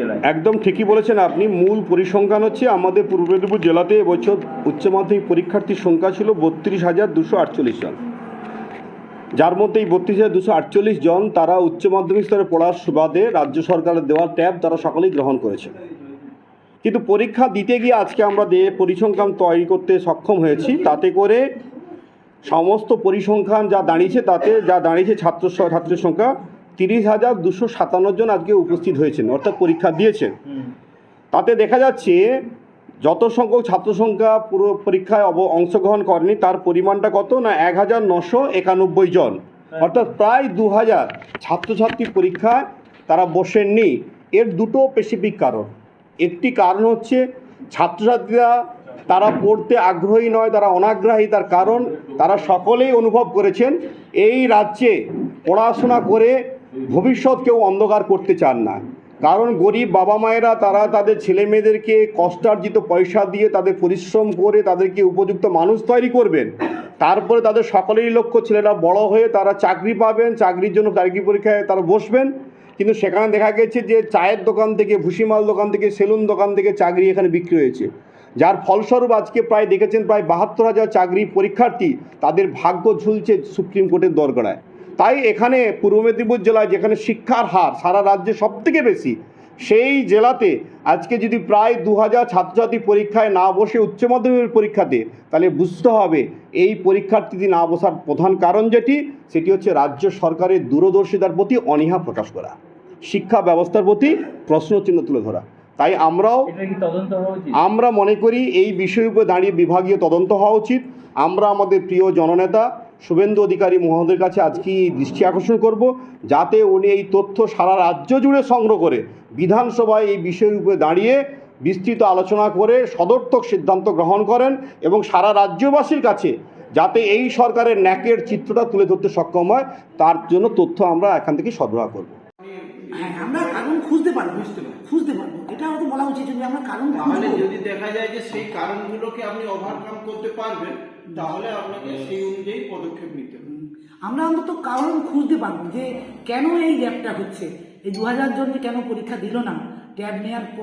জেলায়? একদম ঠিকই বলেছেন আপনি। মূল পরিসংখ্যান হচ্ছে আমাদের পূর্ব মেদিনীপুর জেলাতে এবছর উচ্চ মাধ্যমিক পরীক্ষার্থীর সংখ্যা ছিল 32,248 জন, যার মধ্যে এই 32,248 জন তারা উচ্চ মাধ্যমিক স্তরে পড়ার সুবাদে রাজ্য সরকারের দেওয়া ট্যাব তারা সকলেই গ্রহণ করেছে। কিন্তু পরীক্ষা দিতে গিয়ে আজকে আমরা পরিসংখ্যান তৈরি করতে সক্ষম হয়েছি, তাতে করে সমস্ত পরিসংখ্যান যা দাঁড়িয়েছে ছাত্রের সংখ্যা 30,257 জন আজকে উপস্থিত হয়েছেন, অর্থাৎ পরীক্ষা দিয়েছেন। তাতে দেখা যাচ্ছে যত সংখ্যক ছাত্র সংখ্যা পুরো পরীক্ষায় অংশগ্রহণ করেনি তার পরিমাণটা কত না 1,991 জন, অর্থাৎ প্রায় 2,000 ছাত্রছাত্রী পরীক্ষায় তারা বসেননি। এর দুটো স্পেসিফিক কারণ। একটি কারণ হচ্ছে ছাত্রছাত্রীরা তারা পড়তে আগ্রহী নয়, তারা অনাগ্রহী। তার কারণ তারা সকলেই অনুভব করেছেন এই রাজ্যে পড়াশোনা করে ভবিষ্যৎ কেউ অন্ধকার করতে চান না। কারণ গরিব বাবা মায়েরা তারা তাদের ছেলে মেয়েদেরকে কষ্টার্জিত পয়সা দিয়ে তাদের পরিশ্রম করে তাদেরকে উপযুক্ত মানুষ তৈরি করবেন, তারপরে তাদের সকলেরই লক্ষ্য ছেলেরা বড় হয়ে তারা চাকরি পাবেন, চাকরির জন্য চাকরি পরীক্ষায় তারা বসবেন। কিন্তু সেখানে দেখা গেছে যে চায়ের দোকান থেকে, ভুসিমাল দোকান থেকে, সেলুন দোকান থেকে চাকরি এখানে বিক্রি হয়েছে, যার ফলস্বরূপ আজকে প্রায় দেখেছেন প্রায় 72,000 চাকরি পরীক্ষার্থী তাদের ভাগ্য ঝুলছে সুপ্রিম কোর্টের দরগড়ায়। তাই এখানে পূর্ব মেদিনীপুর জেলায় যেখানে শিক্ষার হার সারা রাজ্যে সবথেকে বেশি, সেই জেলাতে আজকে যদি প্রায় 2,000 ছাত্রছাত্রী পরীক্ষায় না বসে উচ্চ মাধ্যমিকের পরীক্ষাতে, তাহলে বুঝতে হবে এই পরীক্ষার্থী না বসার প্রধান কারণ সেটি হচ্ছে রাজ্য সরকারের দূরদর্শিতার প্রতি অনীহা প্রকাশ করা, শিক্ষা ব্যবস্থার প্রতি প্রশ্নচিহ্ন তুলে ধরা। তাই আমরা মনে করি এই বিষয়ের উপরে দাঁড়িয়ে বিভাগীয় তদন্ত হওয়া উচিত। আমরা আমাদের প্রিয় জননেতা শুভেন্দু অধিকারী মহোদয়ের কাছে আজকে দৃষ্টি আকর্ষণ করব, যাতে উনি এই তথ্য সারা রাজ্য জুড়ে সংগ্রহ করে বিধানসভায় এই বিষয়ের উপরে দাঁড়িয়ে বিস্তৃত আলোচনা করে সদর্থক সিদ্ধান্ত গ্রহণ করেন এবং সারা রাজ্যবাসীর কাছে যাতে এই সরকারের ন্যাকের চিত্রটা তুলে ধরতে সক্ষম হয়, তার জন্য তথ্য আমরা এখান থেকে সরবরাহ করব। হ্যাঁ, আমরা কারণ খুঁজতে পারবো, এটা হয়তো বলা উচিত যে আমরা কারণ তাহলে যদি দেখা যায় যে সেই কারণগুলোকে আপনি ওভারকাম করতে পারবেন, তাহলে আপনাকে সেই অনুযায়ী পদক্ষেপ নিতে হবে। আমরা অন্তত কারণ খুঁজতে পারবো যে কেন এই গ্যাপটা হচ্ছে, এই 2,000 জন কেন পরীক্ষা দিল না ট্যাব নেওয়ার পর।